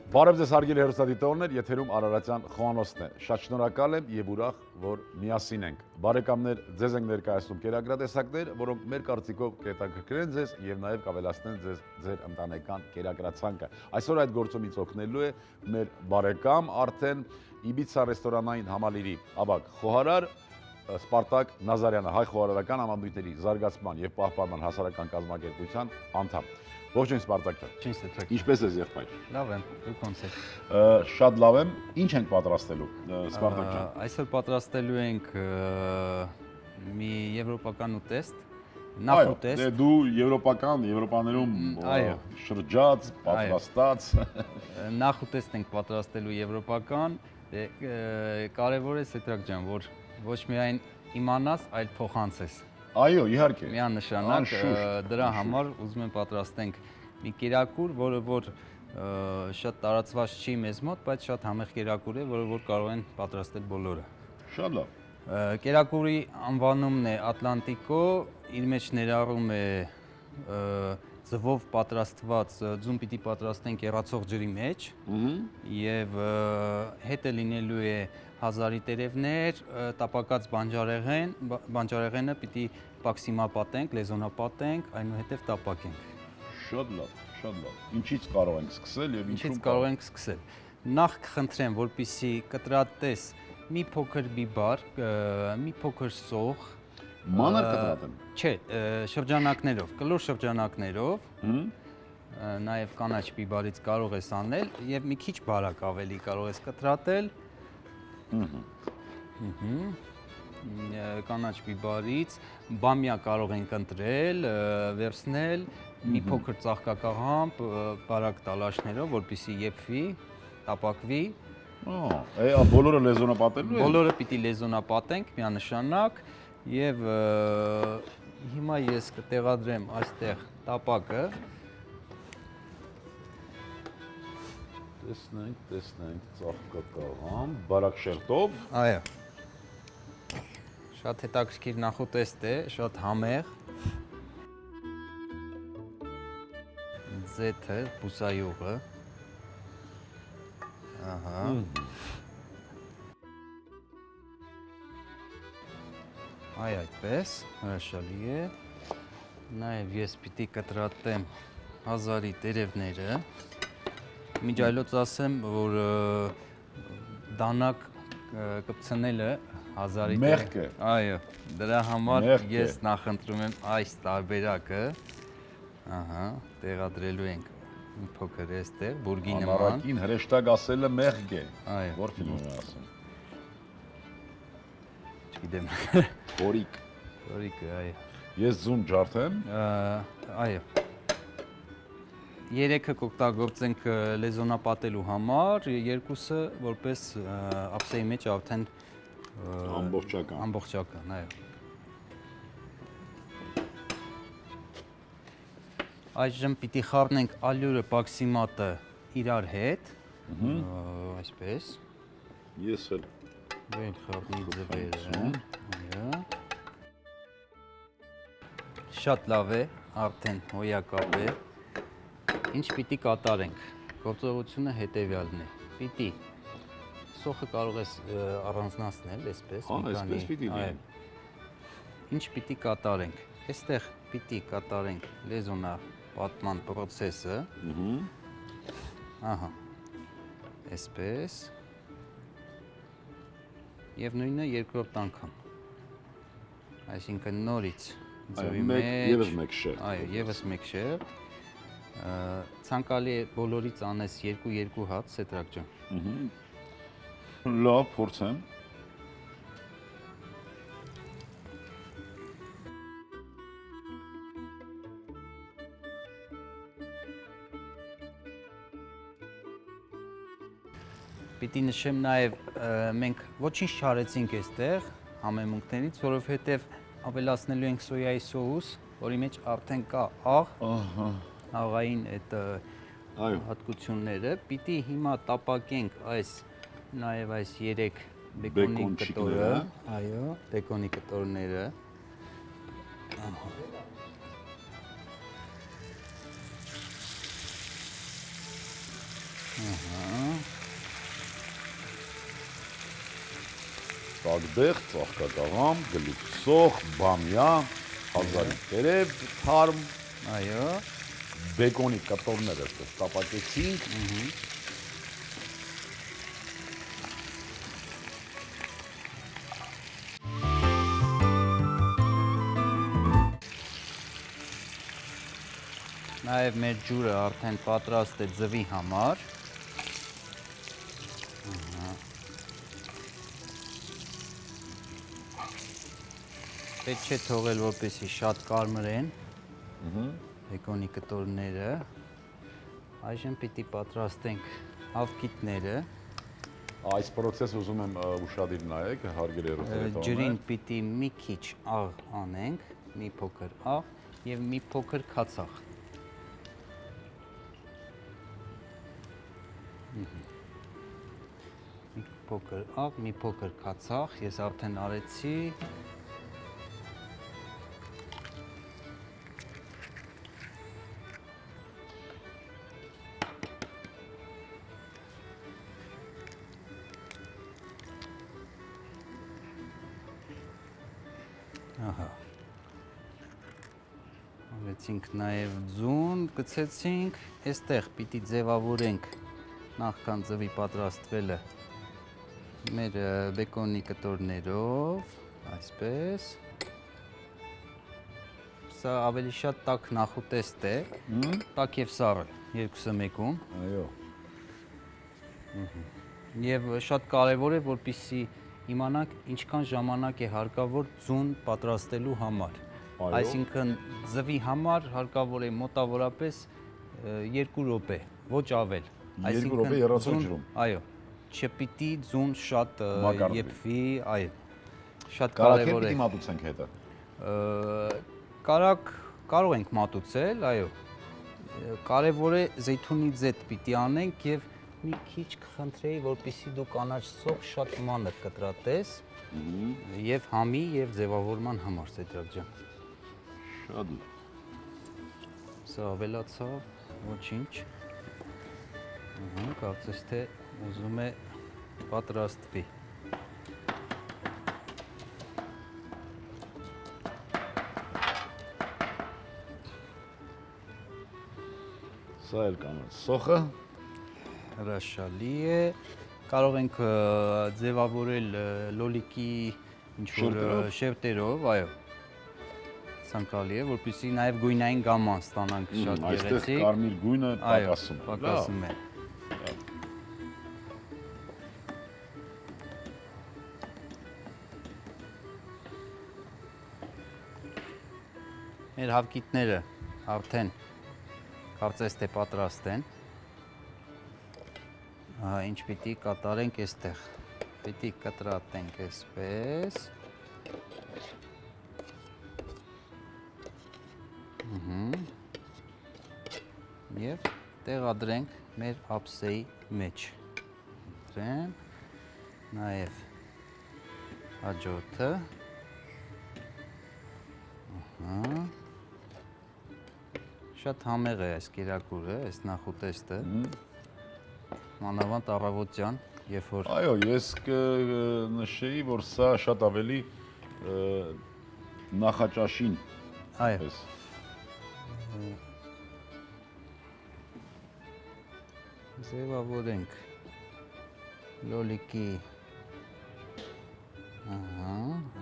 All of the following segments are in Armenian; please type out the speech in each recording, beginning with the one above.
Բարև ձեզ հարգելի հեռուստադիտողներ, եթերում Արարատյան Խոհանոցն է։ Շատ շնորհակալ եմ եւ ուրախ, որ միասին ենք։ Բարեկամներ, ձեզ ենք ներկայացնում կերակրատեսակներ, որոնք մեր կարծիքով կհետաքրքրեն ձեզ եւ նաեւ կավելացնեն ձեր ընտանեկան կերակրացանկը։ Այսօր այդ գործում ինձ օգնելու է մեր բարեկամ արդեն Իբիցա ռեստորանային համալիրի ավագ խոհարար Սպարտակ Նազարյանը, հայ խոհարարական համանդույթների զարգացման եւ պահպանման հասարակական կազմակերպության անդամ։ Ողջույն Սպարտակ ջան։ Ինչ ստեյք։ Ինչպես ես եղբայր։ Լավ եմ, դուք ոնց եք։ Շատ լավ եմ։ Ինչ ենք պատրաստելու Սպարտակ ջան։ Այսօր պատրաստելու ենք մի եվրոպական ուտեստ, նախ ուտեստ։ Այո, դու Եվրոպաներում շրջած, պատրաստած։ Նախ ուտեստ ենք պատրաստելու եվրոպական, կարևոր է Սետրակ ջան, որ ոչ միայն իմանաս, այլ փոխանցես։ Այո, իհարկե։ Միանշանակ դրա համար ուզում եմ պատրաստենք մի կերակուր, որը որ շատ տարածված չի մեզ մոտ, բայց շատ համեղ կերակուր է, որը որ կարող են պատրաստել բոլորը։ Շատ լավ։ Կերակուրի անվանումն է Ատլանտիկո, իր մեջ ներառում է ձվով պատրաստված, ձուն պիտի պատրաստենք եռացող ջրի մեջ եւ հետը լինելու է հազարի տերևներ, տապակած բանջարեղենը պիտի պաքսիմապատենք, լեզոնապատենք, այնուհետև տապակենք։ Շատ լավ, շատ լավ։ Ինչից կարող ենք սկսել եւ ինչից կարող ենք սկսել։ Նախ կխնդրեմ, որպեսզի կտրատես մի փոքր բիբար, մի փոքր սող, մանր կտրատեմ։ Չէ, շրջանակներով, կլոր շրջանակներով, նաև կանաչ բիբարից կարող ես անել եւ մի քիչ բարակ ավելի կարող ես կտրատել։ Կանաչ բիբարից, բամյա կարող ենք ընտրել, վերցնել, մի փոքր ծաղկակաղամբ, բարակ տալաշներով, որպեսզի եփվի, տապակվի։ Բոլորը լեզոնապատելու են։ Բոլորը պիտի լեզոնապատենք միանշանակ եւ հիմա ես կտեղադրեմ այստեղ տապակը։ Տեսնենք, ծաղկակաղամբ, բարակ շերտով։ Այո։ Շատ հետաքրքիր նախուտեստ է, շատ համեղ։ Ձեթը, բուսայուղը։ Ահա։ Այդպես, հրաշալի է։ Նաև ես պիտի կտրատեմ հազարի տերևները։ Միջայլոց ասեմ, որ դանակ կպցնելը հազարի մեղք է։ Այո, դրա համար ես նախընտրում եմ այս տարբերակը։ Ահա, տեղադրելու ենք մի փոքր էստեղ, բուրգի նման։ Անառակին հրեշտակ ասելը մեղք է։ Այո։ Որ ֆիլմում է ասում։ Չգիտեմ։ Փորիկը, այո։ Ես ձուն ջարդեմ։ Այո։ Երեքը կօգտագործենք լեզոնապատելու համար, երկուսը որպես ափսեի մեջ արդեն ամբողջական, այո։ Այժմ պիտի խառնենք ալյուրը, պաքսիմատը իրար հետ, այսպես։ Ես էլ Վեր խառնի ձվերը, այո։ Շատ լավ է, արդեն հոյակապ է։ Ինչ պիտի կատարենք, գործողությունը հետևյալն է, պիտի սոխը կարող ես առանձնացնել, այսպես, այսպես պիտի լինի։ Ինչ պիտի կատարենք, այստեղ պիտի կատարենք լեզոնապատման պրոցեսը, ահա, այսպես, և նույնը երկրորդ անգամ, այսինքն նորից ձվի մեջ, ևս մեկ շերտ, այո, ևս մեկ շերտ, ցանկալի է բոլորից անես 2 հատ, Սետրակ ջան։ Լավ, փորձեմ։ Պիտի նշեմ նաև մենք ոչինչ չարեցինք այստեղ համեմունքներից, որովհետև ավելացնելու ենք սոյայի սոուս, որի մեջ արդեն կա աղային այդ հատկությունները, պիտի հիմա տապակենք նաև այս 3 բեկոնի կտորը, այո, բեկոնի կտորները, Տագբեղ, ծաղկակաղամ, գլուխսող, բամյա, հազարի տերև, թարմ, Այո։ բեկոնի կտորներ այստեղ տապակեցինք։ Նաև մեր ջուրը արդեն պատրաստ է ձվի համար։ Պետք չէ թողել, որպեսզի շատ կարմրեն բեկոնի կտորները։ Այժմ պիտի պատրաստենք ավկիտները։ Այս process ուզում եմ ուշադիր նայեք, հարգելի հեռուստաընկերներ։ Ջրին պիտի մի քիչ աղ անենք, մի փոքր աղ եւ մի փոքր քացախ։ Մի փոքր աղ, մի փոքր քացախ, ես արդեն արեցի։ Ահա։ Արեցինք նաև ձուն, գցեցինք, այստեղ պիտի ձևավորենք նախքան ձվի պատրաստվելը մեր բեկոնի կտորներով, այսպես։ Սա ավելի շատ տաք նախուտեստ է, տաք եւ սառը, երկուսը մեկում։ Այո։ Եվ շատ կարևոր է, որպեսզի իմանանք ինչքան ժամանակ է հարկավոր ձուն պատրաստելու համար։ Այո։ Այսինքն ձվի համար հարկավոր է մոտավորապես 2 րոպե, ոչ ավել։ 2 րոպե 30 ձուն- ջրում։ Այո, չպիտի ձուն շատ Մակարդվի։ եփվի, այո։ Շատ Կարակել կարևոր է։ պիտի մատուցենք հետը։ Կարող ենք մատուցել, այո։ Կարևոր է զեյթունի ձեթ պիտի անենք եւ մի քիչ կխնդրեի, որպեսզի դու կանաչ սող շատ մանր կտրատես եւ համի եւ ձևավորման համար, Սեդրակ ջան։ Շատ լավ։ Սա ավելացավ, ոչինչ։ Կարծես թե ուզում է պատրաստվի։ Սա էլ կանաչ սոխը։ Հրաշալի է։ Կարող ենք ձևավորել լոլիկի ինչ-որ շերտերով, այո։ Ցանկալի է, որպեսզի նաև գույնային գաման ստանանք շատ Այստեղ գեղեցիկ։ կարմիր գույնը Այո, պակասում է։ պակասում է։ Մեր հավկիտները արդեն կարծես թե պատրաստ են։ Ինչ պիտի կատարենք այստեղ։ Պիտի կտրատենք այսպես։ Եվ տեղադրենք մեր ափսեի մեջ։ Դրեմ նաև հաջորդը։ Շատ համեղ է այս կերակուրը, այս նախուտեստը։ Մանավանդ առավոտյան, երբ որ Այո, ես կնշեի, որ սա շատ ավելի նախաճաշին այո, էս։ ձևավորենք լոլիկի,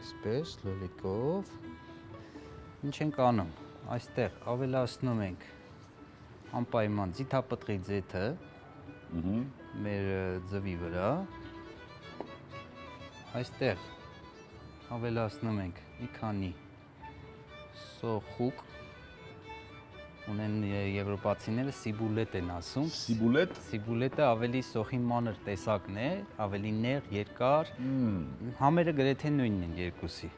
այսպես լոլիկով։ Ինչ ենք անում, այստեղ ավելացնում ենք անպայման ձիթապտղի ձեթը մեր ձվի վրա, այստեղ ավելացնում ենք մի քանի սոխուկ, ունեն եվրոպացիները սիբուլետ են ասում։ Սիբուլետ։ Սիբուլետը ավելի սոխի մանր տեսակն է, ավելի նեղ, երկար, համերը գրեթե նույնն են երկուսի։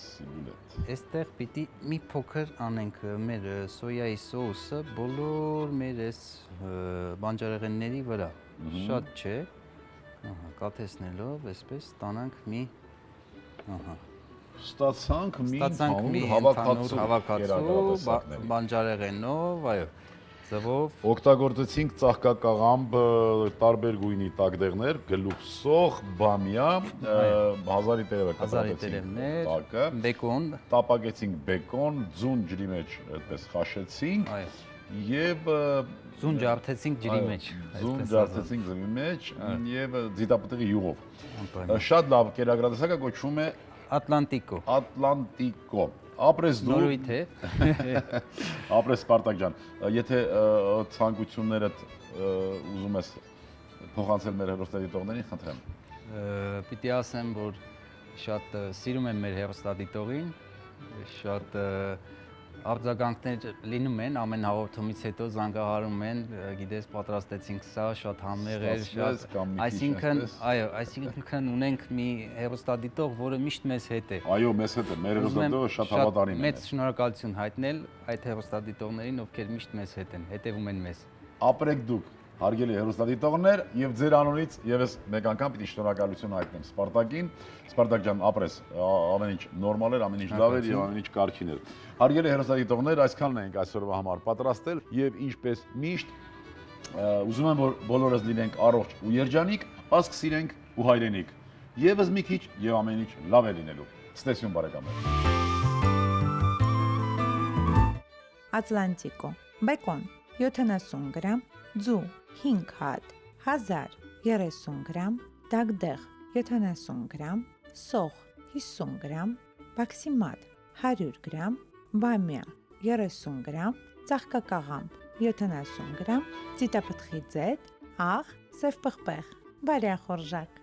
Սիբուլետ։ Այստեղ պիտի մի փոքր անենք մեր սոյայի սոուսը բոլոր մեր այս բանջարեղենների վրա, շատ չէ, կաթեցնելով, այսպես ստանանք մի, Ստացանք մի Ստացանք մի ընդհանուր ընդհանուր հավաքածու հավաքածու բանջարեղենով, այո։ Ձվով Օգտագործեցինք ծաղկակաղամբ տարբեր գույնի տակդեղներ, գլուխսող, բամյա, 1000-ի տերևը հազարիտերևներ, տակը, բեկոն, տապակեցինք բեկոն, ձուն ջրի մեջ այդպես խաշեցինք այո, եւ ձուն ջարդեցինք ջրի մեջ, ձուն ջարդեցինք ջրի մեջ եւ ձիթապտղի յուղով։ անպայման։ Շատ լավ կերակրատեսակը կոչվում է Ատլանտիկո, Ատլանտիկո։ Ապրես դու, նորույթ է, ապրես Սպարտակ ջան, եթե ցանկություններդ ուզում ես փոխանցել մեր հեռուստադիտողներին, խնդրեմ։ պիտի ասեմ, որ շատ սիրում եմ մեր հեռուստադիտողին, շատ արձագանքներ լինում են ամեն հաղորդումից հետո զանգահարում են, գիտես, պատրաստեցինք սա, շատ համեղ էր, Ստացվեց կամ մի քիչ այսինքն, այսպես։ այո, այսինքն ունենք մի հեռուստադիտող, որը միշտ մեզ հետ է։ Այո, մեզ հետ է, մեր Ուզում եմ հեռուստադիտողը շատ հավատարիմ է։ մեծ շնորհակալություն հայտնել այդ հեռուստադիտողներին, ովքեր միշտ մեզ հետ են, հետևում են մեզ։ Ապրեք դուք, հարգելի հեռուստադիտողներ, եւ ձեր անունից եւս մեկ անգամ պիտի շնորհակալություն հայտնեմ Սպարտակին։ Սպարտակ ջան, ապրես, ամեն ինչ նորմալ էր, ամեն ինչ լավ էր եւ ամեն ինչ կարգին էր։ Հարգելի հեռուստադիտողներ, այսքանն ենք այսօրվա համար պատրաստել եւ ինչպես միշտ ուզում եմ որ բոլորս լինենք առողջ ու երջանիկ, ասք սիրենք ու հայրենիք։ Եվս մի քիչ եւ ամեն ինչ լավ է լինելու։ Ցտեսություն բարեկամներ։ Ատլանտիկո, բեկոն 70 գրամ, ձու 5 հատ, 1030 գրամ, դագդեղ 70 գրամ, սող 50 գրամ, բաքսիմատ 100 գրամ, բամյա 30 գրամ, ծաղկակաղամբ 70 գրամ, ձիթապտղի ձեթ, աղ, սև պղպեղ, բարյախորժակ։